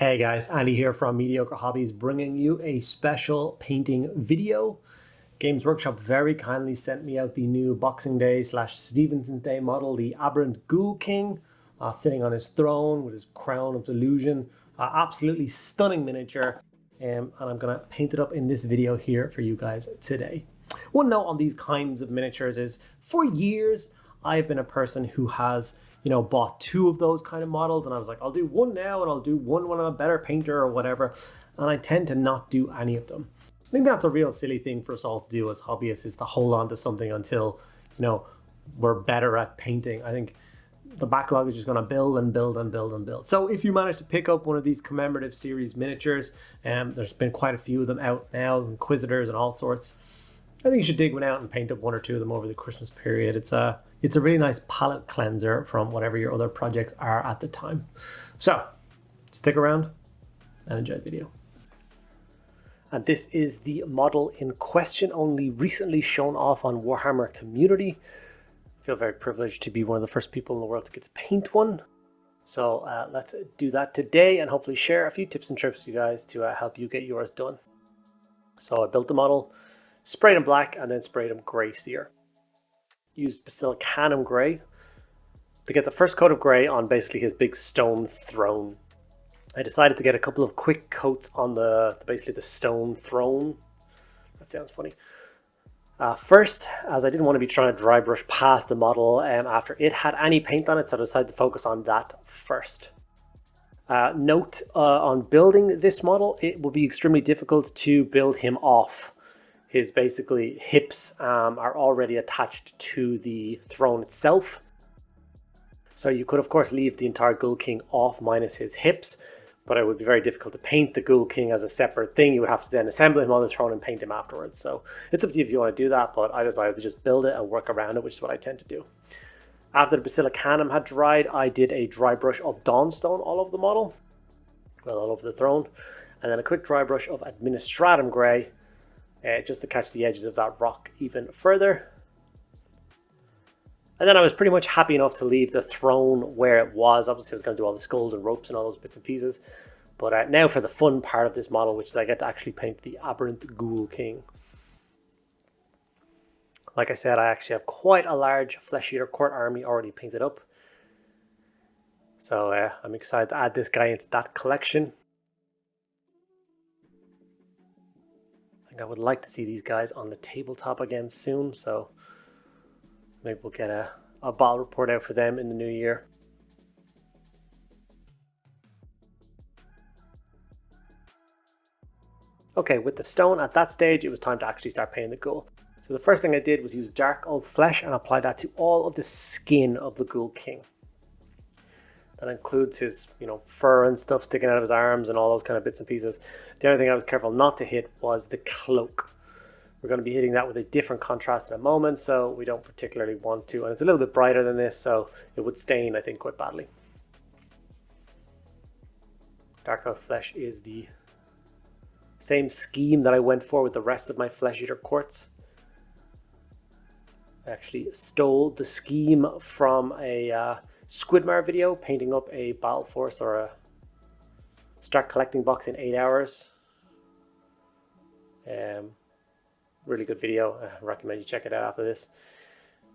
Hey guys, Andy here from Mediocre Hobbies bringing you a special painting video. Games Workshop very kindly sent me out the new Boxing Day / Stevenson's Day model, the Abhorrent Ghoul King, sitting on his throne with his crown of delusion. Absolutely stunning miniature, and I'm going to paint it up in this video here for you guys today. One note on these kinds of miniatures is, for years, I've been a person who has bought two of those kind of models, and I was like, I'll do one now and I'll do one when I'm a better painter or whatever, and I tend to not do any of them. I think that's a real silly thing for us all to do as hobbyists, is to hold on to something until we're better at painting. I think the backlog is just going to build and build and build and build. So if you manage to pick up one of these commemorative series miniatures, there's been quite a few of them out now, Inquisitors and all sorts, I think you should dig one out and paint up one or two of them over the Christmas period. It's a really nice palette cleanser from whatever your other projects are at the time. So stick around and enjoy the video. And this is the model in question, only recently shown off on Warhammer Community. I feel very privileged to be one of the first people in the world to get to paint one. So let's do that today and hopefully share a few tips and tricks with you guys to help you get yours done. So I built the model, sprayed him black, and then sprayed him grey Seer. Used Basilicanum Grey to get the first coat of grey on basically his big stone throne. I decided to get a couple of quick coats on basically the stone throne. That sounds funny. First, as I didn't want to be trying to dry brush past the model after it had any paint on it, so I decided to focus on that first. Note on building this model, it will be extremely difficult to build him off. His basically hips are already attached to the throne itself. So you could of course leave the entire Ghoul King off minus his hips, but it would be very difficult to paint the Ghoul King as a separate thing. You would have to then assemble him on the throne and paint him afterwards. So it's up to you if you want to do that, but I decided to just build it and work around it, which is what I tend to do. After the Basilicanum had dried, I did a dry brush of Dawnstone all over the model, well, all over the throne, and then a quick dry brush of Administratum Grey, just to catch the edges of that rock even further. And then I was pretty much happy enough to leave the throne where it was. Obviously I was going to do all the skulls and ropes and all those bits and pieces. But now for the fun part of this model, which is I get to actually paint the Abhorrent Ghoul King. Like I said, I actually have quite a large Flesh Eater court army already painted up. So I'm excited to add this guy into that collection. I would like to see these guys on the tabletop again soon, so maybe we'll get a bottle report out for them in the new year. Okay, with the stone at that stage, it was time to actually start painting the ghoul. So the first thing I did was use dark old flesh and apply that to all of the skin of the Ghoul King. That includes his, fur and stuff sticking out of his arms and all those kind of bits and pieces. The only thing I was careful not to hit was the cloak. We're going to be hitting that with a different contrast in a moment, so we don't particularly want to. And it's a little bit brighter than this, so it would stain, I think, quite badly. Dark old flesh is the same scheme that I went for with the rest of my Flesh Eater quartz. I actually stole the scheme from a Squidmar video, painting up a battle force or a start collecting box in 8 hours. Really good video. I recommend you check it out after this.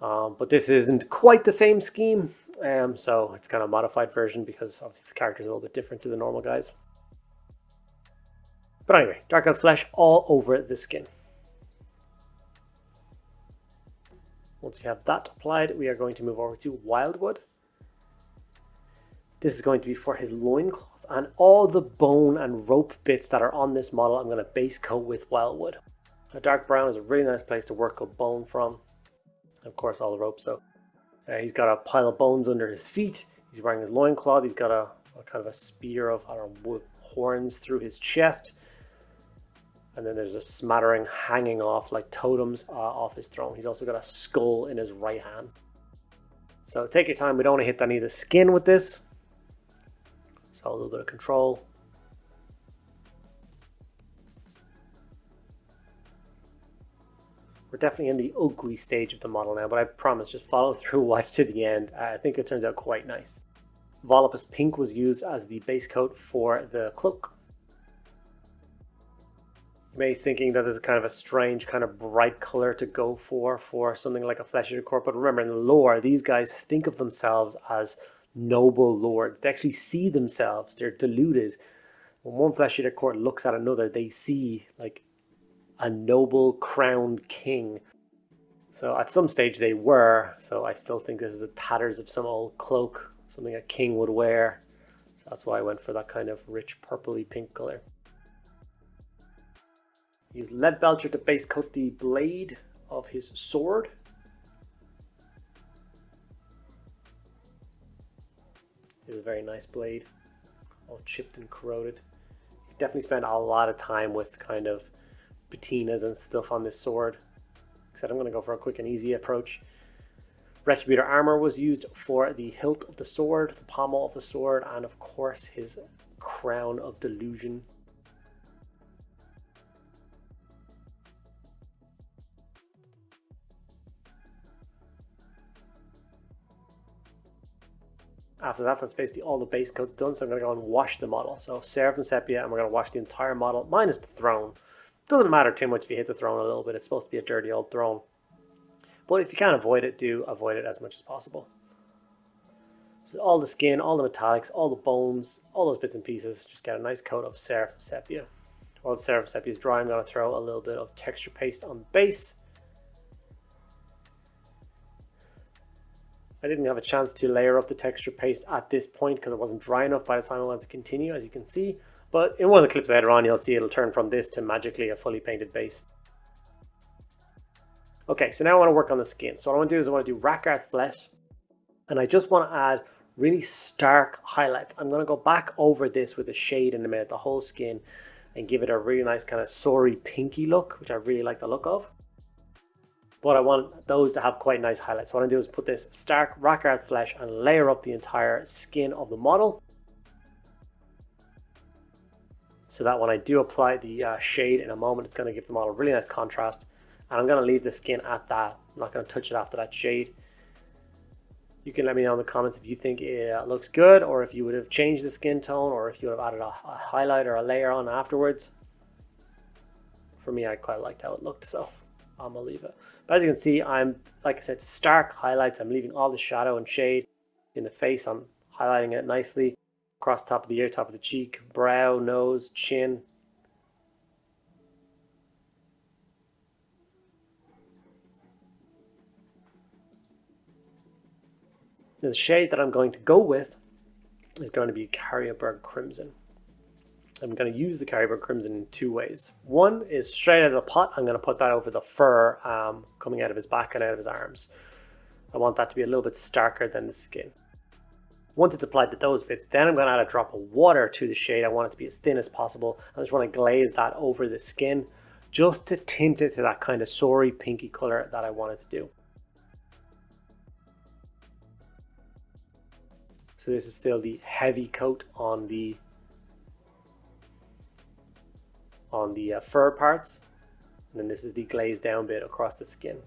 But this isn't quite the same scheme, so it's kind of a modified version because obviously the character is a little bit different to the normal guys. But anyway, dark old flesh all over the skin. Once you have that applied, we are going to move over to Wildwood. This is going to be for his loincloth, and all the bone and rope bits that are on this model I'm going to base coat with Wildwood. A dark brown is a really nice place to work up bone from. Of course, all the ropes. So he's got a pile of bones under his feet. He's wearing his loincloth. He's got a kind of a spear of wood horns through his chest. And then there's a smattering hanging off like totems off his throne. He's also got a skull in his right hand. So take your time. We don't want to hit any of the skin with this. So a little bit of control. We're definitely in the ugly stage of the model now, but I promise, just follow through, watch to the end. I think it turns out quite nice. Volupus Pink was used as the base coat for the cloak. You may be thinking that this is kind of a strange, kind of bright color to go for something like a Flesh Eater Court, but remember in the lore, these guys think of themselves as noble lords. They actually see themselves, they're deluded. When one Flesh Eater Court looks at another, they see like a noble crowned king. So at some stage they were, so I still think this is the tatters of some old cloak, something a king would wear. So that's why I went for that kind of rich purpley pink color. Use Leadbelcher to base coat the blade of his sword. It's a very nice blade, all chipped and corroded. You definitely spend a lot of time with kind of patinas and stuff on this sword. Except I'm going to go for a quick and easy approach. Retributor Armour was used for the hilt of the sword, the pommel of the sword, and of course his crown of delusion. After that, that's basically all the base coats done, so I'm going to go and wash the model. So Seraphim Sepia, and we're going to wash the entire model, minus the throne. Doesn't matter too much if you hit the throne a little bit, it's supposed to be a dirty old throne. But if you can't avoid it, do avoid it as much as possible. So all the skin, all the metallics, all the bones, all those bits and pieces, just get a nice coat of Seraphim Sepia. While the Seraphim Sepia is dry, I'm going to throw a little bit of texture paste on the base. I didn't have a chance to layer up the texture paste at this point because it wasn't dry enough by the time I wanted to continue, as you can see. But in one of the clips later on, you'll see it'll turn from this to magically a fully painted base. Okay, so now I want to work on the skin. So what I want to do is I want to do Rakarth flesh, and I just want to add really stark highlights. I'm going to go back over this with a shade in the minute, the whole skin, and give it a really nice kind of sorry pinky look, which I really like the look of. But I want those to have quite nice highlights. So what I'm going to do is put this stark Rakarth flesh and layer up the entire skin of the model. So that when I do apply the shade in a moment, it's going to give the model a really nice contrast. And I'm going to leave the skin at that. I'm not going to touch it after that shade. You can let me know in the comments if you think it looks good, or if you would have changed the skin tone, or if you would have added a highlight or a layer on afterwards. For me, I quite liked how it looked, so I'm going to leave it. But as you can see, I'm, like I said, stark highlights. I'm leaving all the shadow and shade in the face. I'm highlighting it nicely across the top of the ear, top of the cheek, brow, nose, chin. The shade that I'm going to go with is going to be Carroburg Crimson. I'm going to use the Carroburg Crimson in two ways. One is straight out of the pot. I'm going to put that over the fur coming out of his back and out of his arms. I want that to be a little bit starker than the skin. Once it's applied to those bits, then I'm going to add a drop of water to the shade. I want it to be as thin as possible. I just want to glaze that over the skin just to tint it to that kind of sorry pinky color that I wanted to do. So this is still the heavy coat on the fur parts, and then this is the glazed down bit across the skin.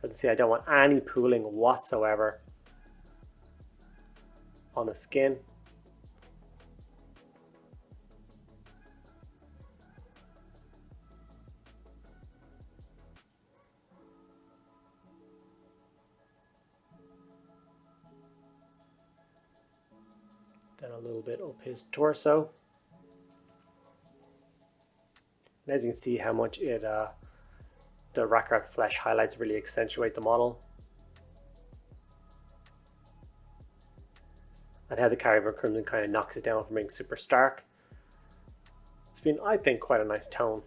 As you see, I don't want any pooling whatsoever on the skin. Then a little bit up his torso. And as you can see how much it the Rakarth flesh highlights really accentuate the model. And how the Carroburg Crimson kind of knocks it down from being super stark. It's been, I think, quite a nice tone.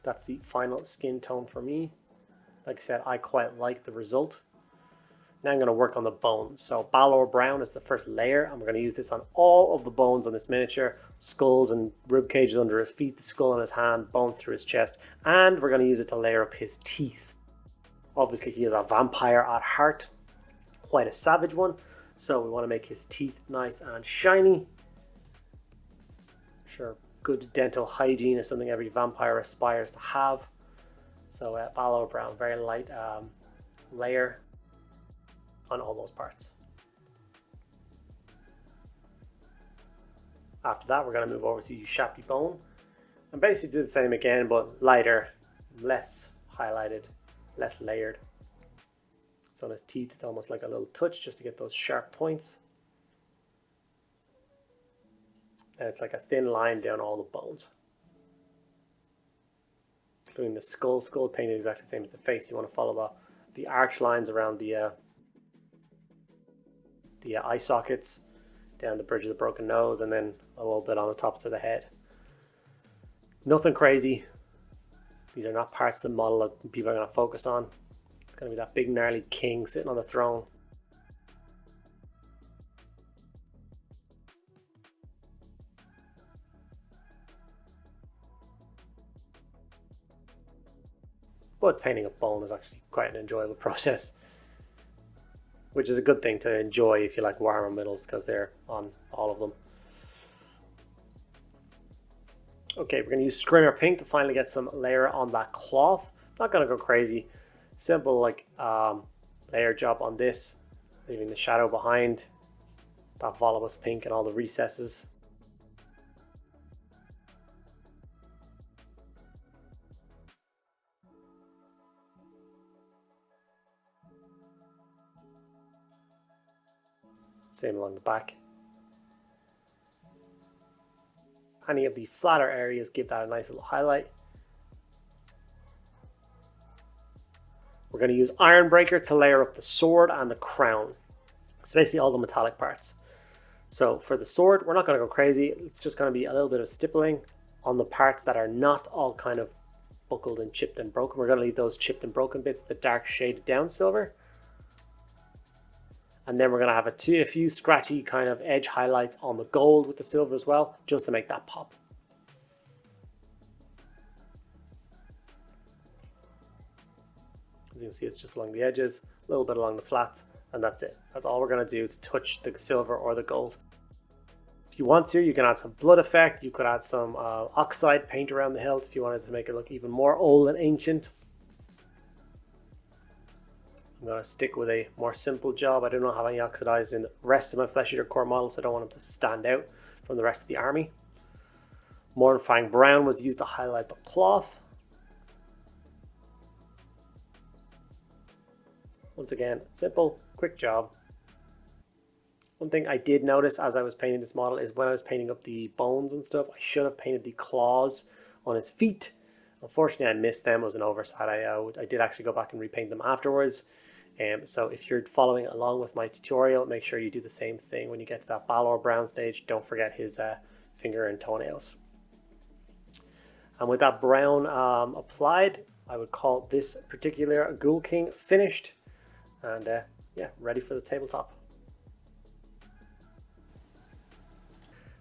That's the final skin tone for me. Like I said, I quite like the result. Now I'm going to work on the bones. So Balor Brown is the first layer, and we're going to use this on all of the bones on this miniature. Skulls and rib cages under his feet, the skull on his hand, bones through his chest, and we're going to use it to layer up his teeth. Obviously he is a vampire at heart, quite a savage one, so we want to make his teeth nice and shiny. I'm sure good dental hygiene is something every vampire aspires to have. So Balor Brown, very light layer on all those parts. After that, we're going to move over to Ushabti Bone and basically do the same again, but lighter, less highlighted, less layered. So on his teeth, it's almost like a little touch just to get those sharp points. And it's like a thin line down all the bones, including the skull. Skull painted exactly the same as the face. You want to follow the arch lines around the eye sockets, down the bridge of the broken nose, and then a little bit on the tops of the head. Nothing crazy. These are not parts of the model that people are going to focus on. It's going to be that big gnarly king sitting on the throne. But painting a bone is actually quite an enjoyable process, which is a good thing to enjoy if you like warhammer middles, because they're on all of them. Okay, we're going to use Screamer Pink to finally get some layer on that cloth. Not going to go crazy. Simple like layer job on this, leaving the shadow behind, that Volupus Pink and all the recesses. Same along the back. Any of the flatter areas give that a nice little highlight. We're going to use Ironbreaker to layer up the sword and the crown. It's basically all the metallic parts. So for the sword, we're not going to go crazy. It's just going to be a little bit of stippling on the parts that are not all kind of buckled and chipped and broken. We're going to leave those chipped and broken bits, the dark shaded down silver. And then we're going to have a few scratchy kind of edge highlights on the gold with the silver as well, just to make that pop. As you can see, it's just along the edges, a little bit along the flats, and that's it. That's all we're going to do to touch the silver or the gold. If you want to, you can add some blood effect. You could add some oxide paint around the hilt if you wanted to make it look even more old and ancient. I'm going to stick with a more simple job. I do not have any oxidized in the rest of my Flesh Eater core models, so I don't want them to stand out from the rest of the army. Mournfang Brown was used to highlight the cloth. Once again, simple, quick job. One thing I did notice as I was painting this model is when I was painting up the bones and stuff, I should have painted the claws on his feet. Unfortunately, I missed them. It was an oversight. I did actually go back and repaint them afterwards. So if you're following along with my tutorial, make sure you do the same thing when you get to that Balor Brown stage. Don't forget his finger and toenails. And with that brown applied, I would call this particular Ghoul King finished. And yeah, ready for the tabletop.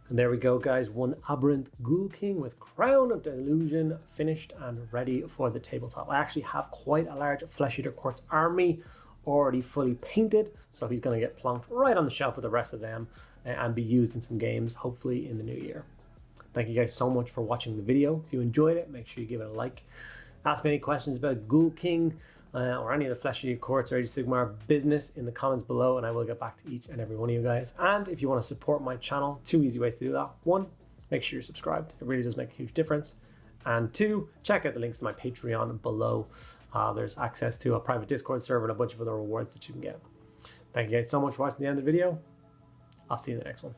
And there we go, guys. One Abhorrent Ghoul King with Crown of Delusion finished and ready for the tabletop. I actually have quite a large Flesh Eater Quartz army already fully painted, so he's going to get plonked right on the shelf with the rest of them and be used in some games, hopefully in the new year. Thank you guys so much for watching the video. If you enjoyed it, make sure you give it a like. Ask me any questions about Ghoul King or any of the Flesh Eater Quartz or Age of Sigmar business in the comments below, and I will get back to each and every one of you guys. And if you want to support my channel, 2 easy ways to do that. 1, make sure you're subscribed. It really does make a huge difference. And 2, check out the links to my Patreon below. There's access to a private Discord server and a bunch of other rewards that you can get. Thank you guys so much for watching the end of the video. I'll see you in the next one.